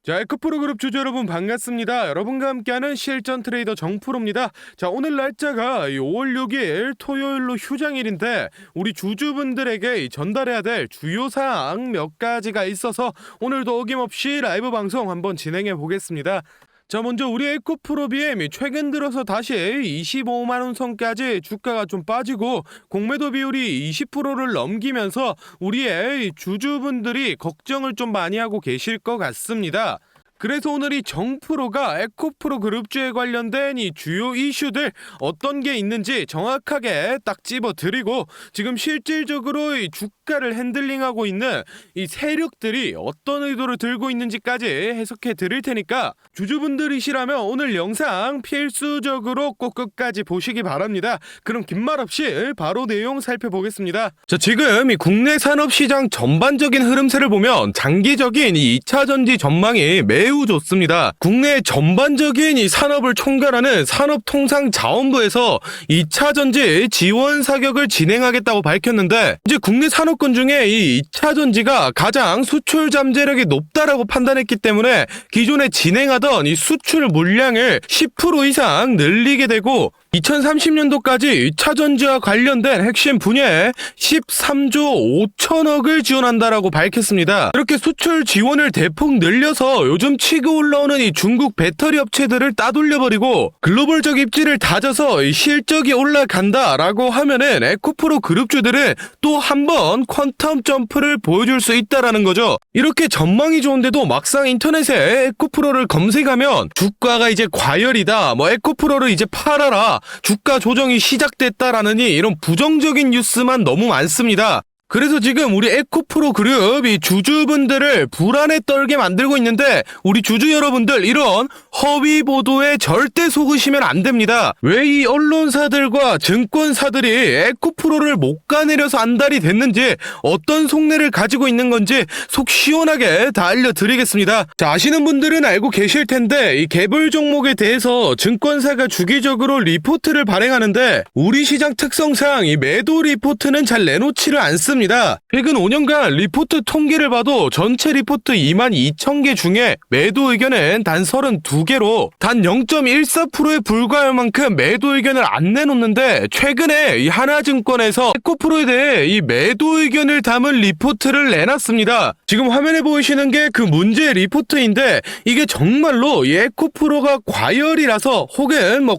자, 에코프로 그룹 주주 여러분 반갑습니다. 여러분과 함께하는 실전 트레이더 정프로입니다. 자, 오늘 날짜가 5월 6일 토요일로 휴장일인데 우리 주주분들에게 전달해야 될 주요 사항 몇 가지가 있어서 오늘도 어김없이 라이브 방송 한번 진행해 보겠습니다. 자, 먼저 우리 에코프로 BM이 최근 들어서 다시 25만원 선까지 주가가 좀 빠지고 공매도 비율이 20%를 넘기면서 우리의 주주분들이 걱정을 좀 많이 하고 계실 것 같습니다. 그래서 오늘 이 정프로가 에코프로 그룹주에 관련된 이 주요 이슈들 어떤 게 있는지 정확하게 딱 집어드리고 지금 실질적으로 이 주가를 핸들링하고 있는 이 세력들이 어떤 의도를 들고 있는지까지 해석해 드릴 테니까 주주분들이시라면 오늘 영상 필수적으로 꼭 끝까지 보시기 바랍니다. 그럼 긴 말 없이 바로 내용 살펴보겠습니다. 자, 지금 이 국내 산업시장 전반적인 흐름세를 보면 장기적인 이 2차전지 전망이 매우 좋습니다. 국내 전반적인 이 산업을 총괄하는 산업통상자원부에서 2차전지 지원 사격을 진행하겠다고 밝혔는데 이제 국내 산업군 중에 이 2차전지가 가장 수출 잠재력이 높다라고 판단했기 때문에 기존에 진행하던 이 수출 물량을 10% 이상 늘리게 되고 2030년도까지 2차전지와 관련된 핵심 분야에 13조 5천억을 지원한다라고 밝혔습니다. 이렇게 수출 지원을 대폭 늘려서 요즘 치고 올라오는 이 중국 배터리 업체들을 따돌려버리고 글로벌적 입지를 다져서 이 실적이 올라간다라고 하면은 에코프로 그룹주들은 또 한 번 퀀텀 점프를 보여줄 수 있다라는 거죠. 이렇게 전망이 좋은데도 막상 인터넷에 에코프로를 검색하면 주가가 이제 과열이다, 뭐 에코프로를 이제 팔아라, 주가 조정이 시작됐다라느니 이런 부정적인 뉴스만 너무 많습니다. 그래서 지금 우리 에코프로 그룹이 주주분들을 불안에 떨게 만들고 있는데 우리 주주 여러분들 이런 허위 보도에 절대 속으시면 안 됩니다. 왜 이 언론사들과 증권사들이 에코프로를 못 가내려서 안달이 됐는지 어떤 속내를 가지고 있는 건지 속 시원하게 다 알려드리겠습니다. 자, 아시는 분들은 알고 계실 텐데 이 개별 종목에 대해서 증권사가 주기적으로 리포트를 발행하는데 우리 시장 특성상 이 매도 리포트는 잘 내놓지를 않습니다. 최근 5년간 리포트 통계를 봐도 전체 리포트 22,000개 중에 매도 의견은 단 32개로 단 0.14%에 불과할 만큼 매도 의견을 안 내놓는데 최근에 이 하나증권에서 에코프로에 대해 이 매도 의견을 담은 리포트를 내놨습니다. 지금 화면에 보이시는 게 그 문제 리포트인데 이게 정말로 이 에코프로가 과열이라서 혹은 뭐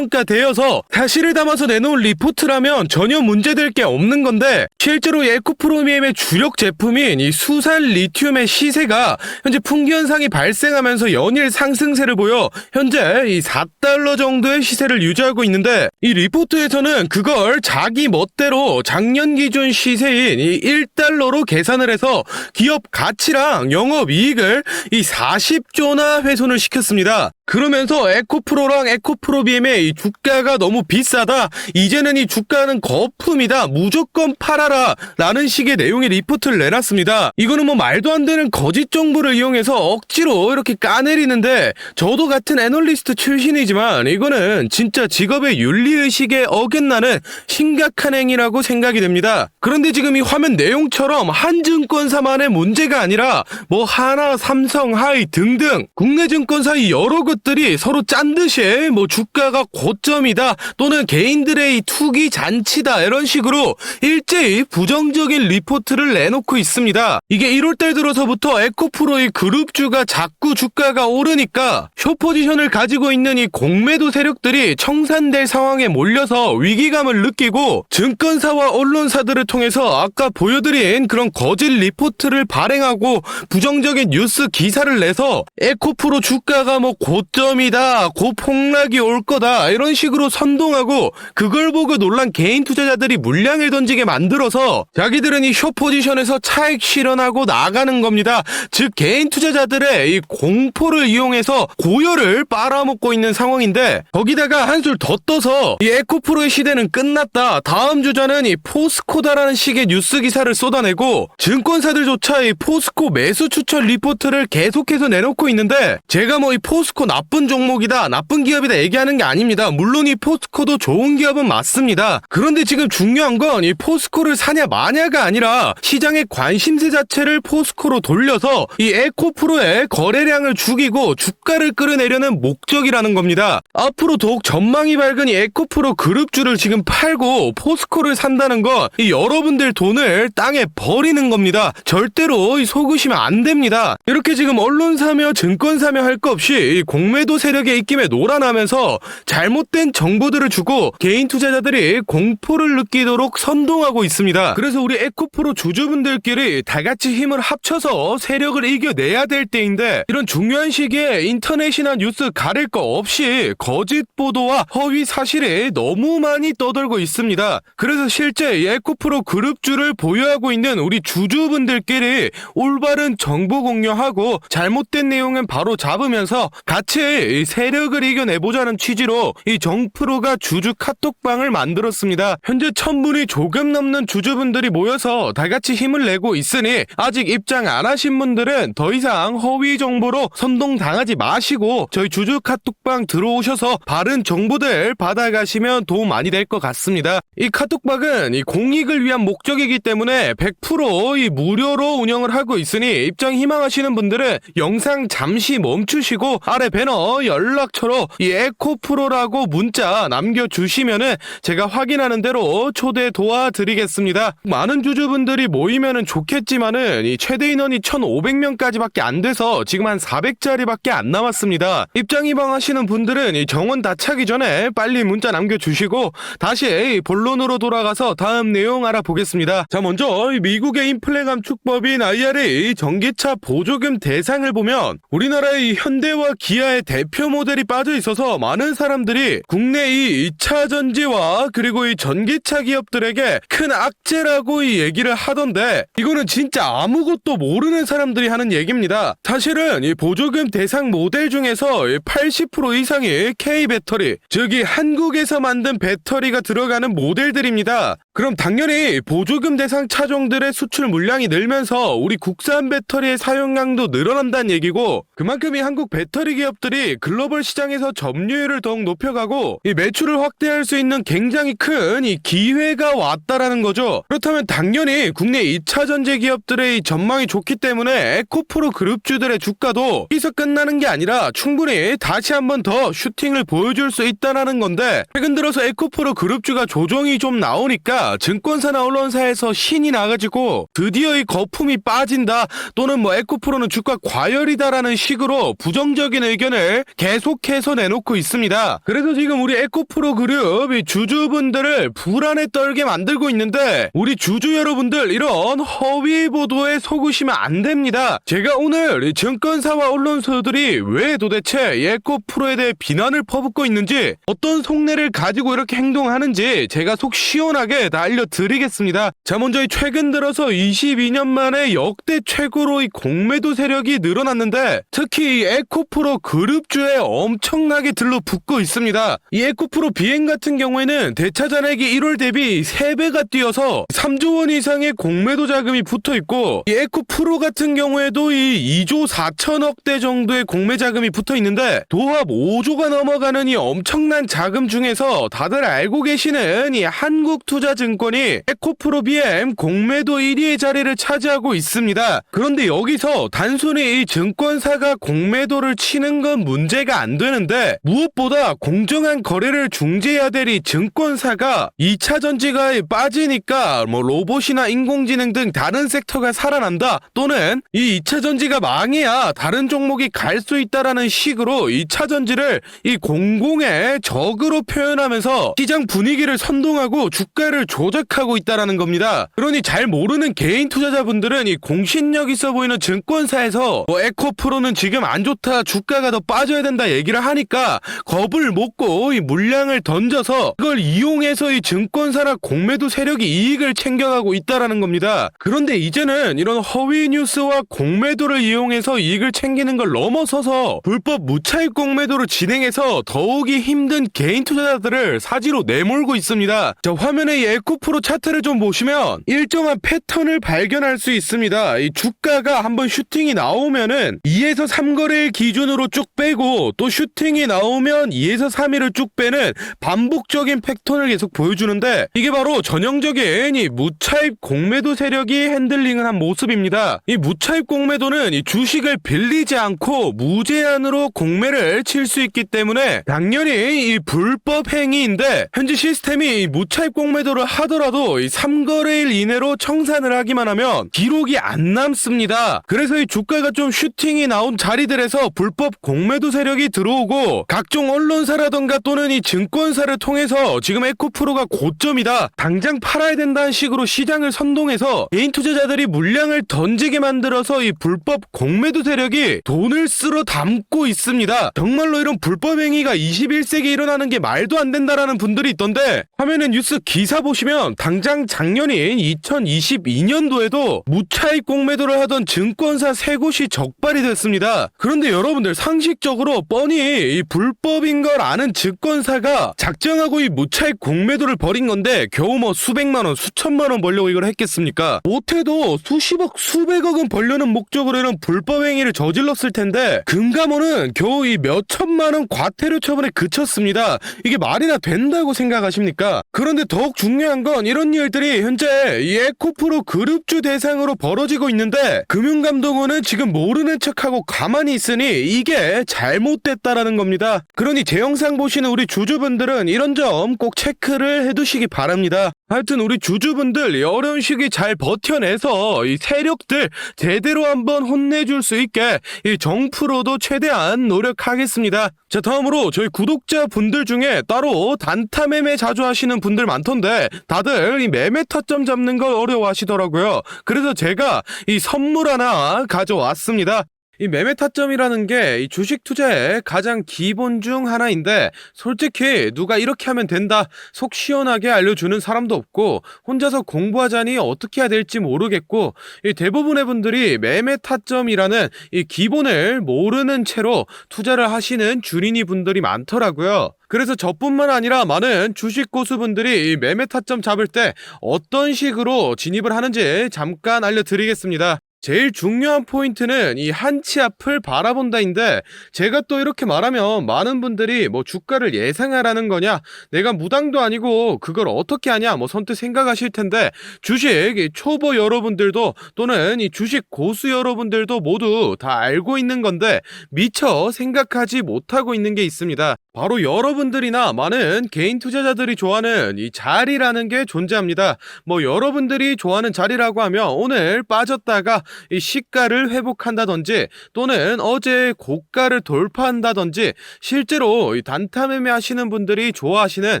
과대평가되어서 사실을 담아서 내놓은 리포트라면 전혀 문제될 게 없는 건데 실제로 이 에코프로미엠의 주력 제품인 이 수산 리튬의 시세가 현재 풍기현상이 발생하면서 연일 상승세를 보여 현재 이 4달러 정도의 시세를 유지하고 있는데 이 리포트에서는 그걸 자기 멋대로 작년 기준 시세인 이 1달러로 계산을 해서 기업 가치랑 영업이익을 이 40조나 훼손을 시켰습니다. 그러면서 에코프로랑 에코프로비엠의 이 주가가 너무 비싸다, 이제는 이 주가는 거품이다, 무조건 팔아라 라는 식의 내용의 리포트를 내놨습니다. 이거는 뭐 말도 안 되는 거짓 정보를 이용해서 억지로 이렇게 까내리는데 저도 같은 애널리스트 출신이지만 이거는 진짜 직업의 윤리의식에 어긋나는 심각한 행위라고 생각이 됩니다. 그런데 지금 이 화면 내용처럼 한 증권사만의 문제가 아니라 뭐 하나, 삼성, 하이 등등 국내 증권사 여러 것들이 서로 짠 듯이 뭐 주가가 고점이다 또는 개인들의 이 투기 잔치다 이런 식으로 일제히 부정적인 리포트를 내놓고 있습니다. 이게 1월달 들어서부터 에코프로의 그룹주가 자꾸 주가가 오르니까 숏포지션을 가지고 있는 이 공매도 세력들이 청산될 상황에 몰려서 위기감을 느끼고 증권사와 언론사들을 통해서 아까 보여드린 그런 거짓 리포트를 발행하고 부정적인 뉴스 기사를 내서 에코프로 주가가 뭐 고점이다, 고폭락이 올 거다 이런 식으로 선동하고 그걸 보고 놀란 개인 투자자들이 물량을 던지게 만들어서 자기들은 이 숏포지션에서 차익 실현하고 나가는 겁니다. 즉 개인 투자자들의 이 공포를 이용해서 조열을 빨아먹고 있는 상황인데 거기다가 한술 더 떠서 이 에코프로의 시대는 끝났다. 다음 주자는 이 포스코다라는 식의 뉴스 기사를 쏟아내고 증권사들조차 이 포스코 매수 추천 리포트를 계속해서 내놓고 있는데 제가 뭐 이 포스코 나쁜 종목이다, 나쁜 기업이다 얘기하는 게 아닙니다. 물론 이 포스코도 좋은 기업은 맞습니다. 그런데 지금 중요한 건 이 포스코를 사냐 마냐가 아니라 시장의 관심세 자체를 포스코로 돌려서 이 에코프로의 거래량을 죽이고 주가를 끌어내려는 목적이라는 겁니다. 앞으로 더욱 전망이 밝은 이 에코프로 그룹주를 지금 팔고 포스코를 산다는 건 이 여러분들 돈을 땅에 버리는 겁니다. 절대로 속으시면 안 됩니다. 이렇게 지금 언론사며 증권사며 할 거 없이 공매도 세력의 입김에 놀아나면서 잘못된 정보들을 주고 개인 투자자들이 공포를 느끼도록 선동하고 있습니다. 그래서 우리 에코프로 주주분들끼리 다 같이 힘을 합쳐서 세력을 이겨내야 될 때인데 이런 중요한 시기에 인터넷이나 뉴스 가릴 거 없이 거짓 보도와 허위 사실이 너무 많이 떠돌고 있습니다. 그래서 실제 이 에코프로 그룹주를 보유하고 있는 우리 주주분들끼리 올바른 정보 공유하고 잘못된 내용은 바로 잡으면서 같이 세력을 이겨내보자는 취지로 이 정프로가 주주 카톡방을 만들었습니다. 현재 1000분이 조금 넘는 주주분들이 모여서 다 같이 힘을 내고 있으니 아직 입장 안 하신 분들은 더 이상 허위 정보로 선동당하지 마시고 저희 주주 카톡방 들어오셔서 바른 정보들 받아가시면 도움 많이 될 것 같습니다. 이 카톡방은 이 공익을 위한 목적이기 때문에 100% 이 무료로 운영을 하고 있으니 입장 희망하시는 분들은 영상 잠시 멈추시고 아래 배너 연락처로 이 에코프로라고 문자 남겨주시면은 제가 확인하는 대로 초대 도와드리겠습니다. 많은 주주분들이 모이면은 좋겠지만은 이 최대 인원이 1500명까지밖에 안 돼서 지금 한 400자리밖에 안 남았습니다. 입장 희망하시는 분들은 이 정원 다 차기 전에 빨리 문자 남겨주시고 다시 본론으로 돌아가서 다음 내용 알아보겠습니다. 자, 먼저 미국의 인플레 감축법인 IRA 전기차 보조금 대상을 보면 우리나라의 현대와 기아의 대표 모델이 빠져 있어서 많은 사람들이 국내 이 2차 전지와 그리고 이 전기차 기업들에게 큰 악재라고 이 얘기를 하던데 이거는 진짜 아무것도 모르는 사람들이 하는 얘기입니다. 사실은 이 보조금 대상 모델 중에서 80% 이상이 K배터리, 즉 이 한국에서 만든 배터리가 들어가는 모델들입니다. 그럼 당연히 보조금 대상 차종들의 수출 물량이 늘면서 우리 국산 배터리의 사용량도 늘어난다는 얘기고 그만큼 이 한국 배터리 기업들이 글로벌 시장에서 점유율을 더욱 높여가고 이 매출을 확대할 수 있는 굉장히 큰 이 기회가 왔다라는 거죠. 그렇다면 당연히 국내 2차 전지 기업들의 이 전망이 좋기 때문에 에코프로 그룹주들의 주가도 여기서 끝나는 게 아니라 충분히 다시 한번 더 슈팅을 보여줄 수 있다라는 건데 최근 들어서 에코프로 그룹주가 조정이 좀 나오니까 증권사나 언론사에서 신이 나가지고 드디어 이 거품이 빠진다 또는 뭐 에코프로는 주가 과열이다라는 식으로 부정적인 의견을 계속해서 내놓고 있습니다. 그래서 지금 우리 에코프로 그룹 이 주주분들을 불안에 떨게 만들고 있는데 우리 주주 여러분들 이런 허위 보도에 속으시면 안 됩니다. 제가 오늘 이 증권사와 언론사들이 왜 도대체 이 에코프로에 대해 비난을 퍼붓고 있는지 어떤 속내를 가지고 이렇게 행동하는지 제가 속 시원하게 다 알려드리겠습니다. 자, 먼저 최근 들어서 22년 만에 역대 최고로 이 공매도 세력이 늘어났는데 특히 이 에코프로 그룹주에 엄청나게 들러붙고 있습니다. 이 에코프로 비행 같은 경우에는 대차 잔액이 1월 대비 3배가 뛰어서 3조 원 이상의 공매도 자금이 붙어 있고 이 에코프로 같은 경우에도 이 2조 4천억대 정도의 공매 자금이 붙어 있는데 도합 5조가 넘어가는 이 엄청난 자금 중에서 다들 알고 계시는 이 한국투자증권이 에코프로 BM 공매도 1위의 자리를 차지하고 있습니다. 그런데 여기서 단순히 이 증권사가 공매도를 치는 건 문제가 안 되는데 무엇보다 공정한 거래를 중재해야 될 이 증권사가 2차 전지가 빠지니까 뭐 로봇이나 인공지능 등 다른 섹터가 살아난다 또는 이 2차 전지가 망해야 다른 종목이 갈 수 있다라는 식으로 2차 전지를 이 공공의 적으로 표현하면서 시장 분위기를 선동하고 주가를 조작하고 있다라는 겁니다. 그러니 잘 모르는 개인 투자자분들은 이 공신력 있어 보이는 증권사에서 뭐 에코프로는 지금 안 좋다 주가가 더 빠져야 된다 얘기를 하니까 겁을 먹고 이 물량을 던져서 그걸 이용해서 이 증권사나 공매도 세력이 이익을 챙겨가고 있다라는 겁니다. 그런데 이제는 이런 허위 뉴스와 공매도를 이용해서 이익을 챙기는 걸 넘어서서 불법 무차익 공매도를 진행해서 더욱이 힘든 개인 투자자들을 사지로 내몰고 있습니다. 자, 화면에 이 에코프로 차트를 좀 보시면 일정한 패턴을 발견할 수 있습니다. 이 주가가 한번 슈팅이 나오면은 2에서 3거래일 기준으로 쭉 빼고 또 슈팅이 나오면 2에서 3일을 쭉 빼는 반복적인 패턴을 계속 보여주는데, 이게 바로 전형적인 이 무차익 공매도 세력이 핸들링을 한 모습입니다. 이 무차익 공매도는 이 주식을 빌리지 않고 무제한으로 공매를 칠 수 있기 때문에 당연히 이 불법 행위인데, 현재 시스템이 이 무차익 공매도를 하더라도 이 3거래일 이내로 청산을 하기만 하면 기록이 안 남습니다. 그래서 이 주가가 좀 슈팅이 나온 자리들에서 불법 공매도 세력이 들어오고 각종 언론사라던가 또는 이 증권사를 통해서 지금 에코프로가 고점이다, 당장 팔아야 된다는 식으로 시장을 선동해서 개인 투자자들이 물량을 던지게 만들어서 이 불법 공매도 세력이 돈을 쓸어 담고 있습니다. 정말로 이런 불법 행위가 21세기에 일어나는 게 말도 안 된다라는 분들이 있던데, 화면에 뉴스 기사 보시면 당장 작년인 2022년도에도 무차익 공매도를 하던 증권사 3곳이 적발이 됐습니다. 그런데 여러분들, 상식적으로 뻔히 이 불법인 걸 아는 증권사가 작정하고 이 무차익 공매도를 벌인 건데 겨우 뭐 수백만원, 수천만원 벌려고 이걸 했겠습니까? 못해도 수십억, 수백억은 벌려는 목적으로 이런 불법 행위를 저질렀을 텐데 금감원은 겨우 이 몇천만원 과태료 처분에 그쳤습니다. 이게 말이나 된다고 생각하십니까? 그런데 더욱 중요한 건 이런 일들이 현재 이 에코프로 그룹주 대상으로 벌어지고 있는데, 금융감독원은 지금 모르는 척하고 가만히 있으니 이게 잘못됐다라는 겁니다. 그러니 제 영상 보시는 우리 주주분들은 이런 점 꼭 체크를 해두시기 바랍니다. 하여튼 우리 주주분들, 이 어려운 시기 잘 버텨내서 이 세력들 제대로 한번 혼내줄 수 있게 이 정프로도 최대한 노력하겠습니다. 자, 다음으로 저희 구독자분들 중에 따로 단타 매매 자주 하시는 분들 많던데 다들 이 매매 타점 잡는 걸 어려워하시더라고요. 그래서 제가 이 선물 하나 가져왔습니다. 이 매매 타점이라는 게 이 주식 투자의 가장 기본 중 하나인데, 솔직히 누가 이렇게 하면 된다 속 시원하게 알려주는 사람도 없고, 혼자서 공부하자니 어떻게 해야 될지 모르겠고, 이 대부분의 분들이 매매 타점이라는 이 기본을 모르는 채로 투자를 하시는 주린이 분들이 많더라고요. 그래서 저뿐만 아니라 많은 주식 고수분들이 이 매매 타점 잡을 때 어떤 식으로 진입을 하는지 잠깐 알려드리겠습니다. 제일 중요한 포인트는 이 한치 앞을 바라본다인데, 제가 또 이렇게 말하면 많은 분들이 뭐 주가를 예상하라는 거냐, 내가 무당도 아니고 그걸 어떻게 하냐 뭐 선뜻 생각하실 텐데, 주식 초보 여러분들도 또는 이 주식 고수 여러분들도 모두 다 알고 있는 건데 미처 생각하지 못하고 있는 게 있습니다. 바로 여러분들이나 많은 개인 투자자들이 좋아하는 이 자리라는 게 존재합니다. 뭐 여러분들이 좋아하는 자리라고 하면 오늘 빠졌다가 이 시가를 회복한다든지 또는 어제 고가를 돌파한다든지, 실제로 이 단타 매매 하시는 분들이 좋아하시는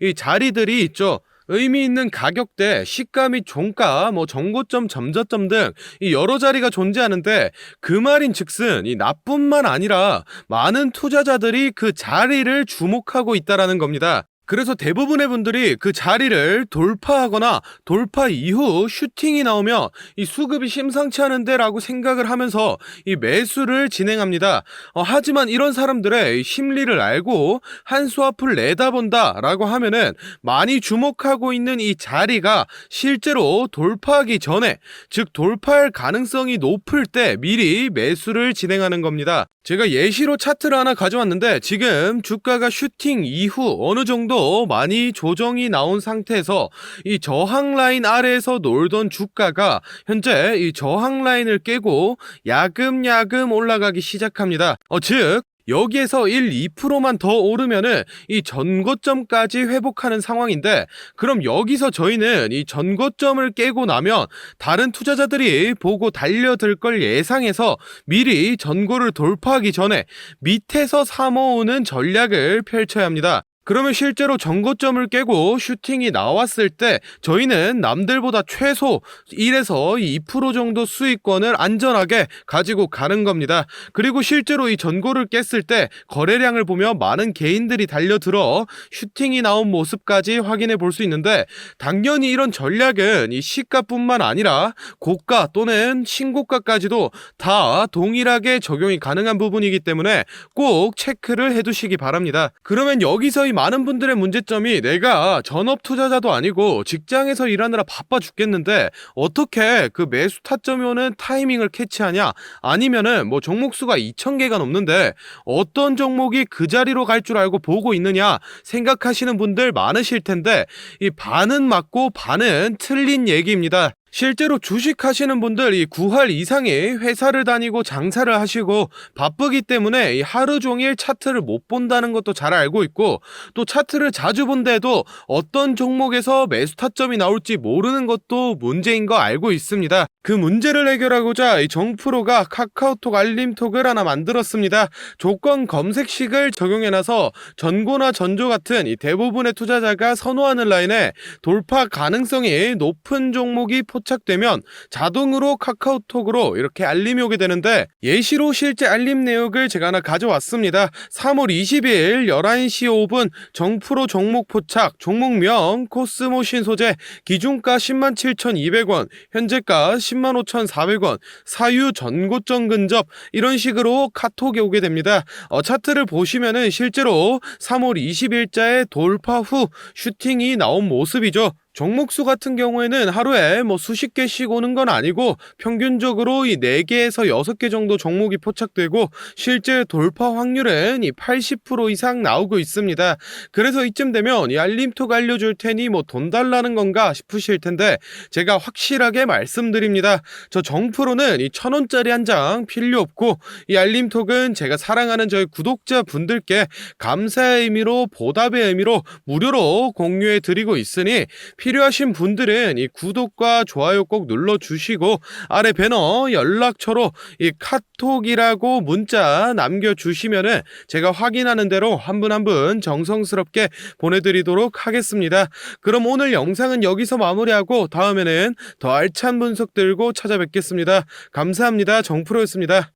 이 자리들이 있죠. 의미 있는 가격대, 시가 및 종가, 뭐 정고점, 점저점 등 이 여러 자리가 존재하는데, 그 말인즉슨 이 나뿐만 아니라 많은 투자자들이 그 자리를 주목하고 있다라는 겁니다. 그래서 대부분의 분들이 그 자리를 돌파하거나 돌파 이후 슈팅이 나오면 이 수급이 심상치 않은데 라고 생각을 하면서 이 매수를 진행합니다. 하지만 이런 사람들의 심리를 알고 한 수 앞을 내다본다 라고 하면은, 많이 주목하고 있는 이 자리가 실제로 돌파하기 전에, 즉 돌파할 가능성이 높을 때 미리 매수를 진행하는 겁니다. 제가 예시로 차트를 하나 가져왔는데, 지금 주가가 슈팅 이후 어느 정도 많이 조정이 나온 상태에서 이 저항 라인 아래에서 놀던 주가가 현재 이 저항 라인을 깨고 야금야금 올라가기 시작합니다. 즉 여기에서 1, 2%만 더 오르면은 이 전고점까지 회복하는 상황인데, 그럼 여기서 저희는 이 전고점을 깨고 나면 다른 투자자들이 보고 달려들 걸 예상해서 미리 전고를 돌파하기 전에 밑에서 사모으는 전략을 펼쳐야 합니다. 그러면 실제로 정거점을 깨고 슈팅이 나왔을 때 저희는 남들보다 최소 1에서 2% 정도 수익권을 안전하게 가지고 가는 겁니다. 그리고 실제로 이 전고를 깼을 때 거래량을 보며 많은 개인들이 달려들어 슈팅이 나온 모습까지 확인해 볼 수 있는데, 당연히 이런 전략은 이 시가뿐만 아니라 고가 또는 신고가까지도 다 동일하게 적용이 가능한 부분이기 때문에 꼭 체크를 해두시기 바랍니다. 그러면 여기서 이 많은 분들의 문제점이, 내가 전업 투자자도 아니고 직장에서 일하느라 바빠 죽겠는데 어떻게 그 매수 타점이 오는 타이밍을 캐치하냐, 아니면은 뭐 종목수가 2,000개가 넘는데 어떤 종목이 그 자리로 갈 줄 알고 보고 있느냐 생각하시는 분들 많으실 텐데, 이 반은 맞고 반은 틀린 얘기입니다. 실제로 주식하시는 분들 이 9할 이상의 회사를 다니고 장사를 하시고 바쁘기 때문에 이 하루 종일 차트를 못 본다는 것도 잘 알고 있고, 또 차트를 자주 본데도 어떤 종목에서 매수 타점이 나올지 모르는 것도 문제인 거 알고 있습니다. 그 문제를 해결하고자 이 정프로가 카카오톡 알림톡을 하나 만들었습니다. 조건 검색식을 적용해놔서 전고나 전조 같은 이 대부분의 투자자가 선호하는 라인에 돌파 가능성이 높은 종목이 포착되면 자동으로 카카오톡으로 이렇게 알림이 오게 되는데, 예시로 실제 알림 내역을 제가 하나 가져왔습니다. 3월 20일 11시 5분 정프로 종목 포착, 종목명 코스모 신소재, 기준가 107,200원, 현재가 105,400원, 사유 전고점 근접, 이런 식으로 카톡이 오게 됩니다. 차트를 보시면은 실제로 3월 20일자에 돌파 후 슈팅이 나온 모습이죠. 종목수 같은 경우에는 하루에 뭐 수십 개씩 오는 건 아니고 평균적으로 이 4개에서 6개 정도 종목이 포착되고 실제 돌파 확률은 이 80% 이상 나오고 있습니다. 그래서 이쯤 되면 이 알림톡 알려줄 테니 뭐 돈 달라는 건가 싶으실 텐데, 제가 확실하게 말씀드립니다. 저 정프로는 이 1,000원짜리 한 장 필요 없고, 이 알림톡은 제가 사랑하는 저희 구독자 분들께 감사의 의미로, 보답의 의미로 무료로 공유해 드리고 있으니 필요하신 분들은 이 구독과 좋아요 꼭 눌러주시고, 아래 배너 연락처로 이 카톡이라고 문자 남겨주시면은 제가 확인하는 대로 한 분 한 분 정성스럽게 보내드리도록 하겠습니다. 그럼 오늘 영상은 여기서 마무리하고 다음에는 더 알찬 분석 들고 찾아뵙겠습니다. 감사합니다. 정프로였습니다.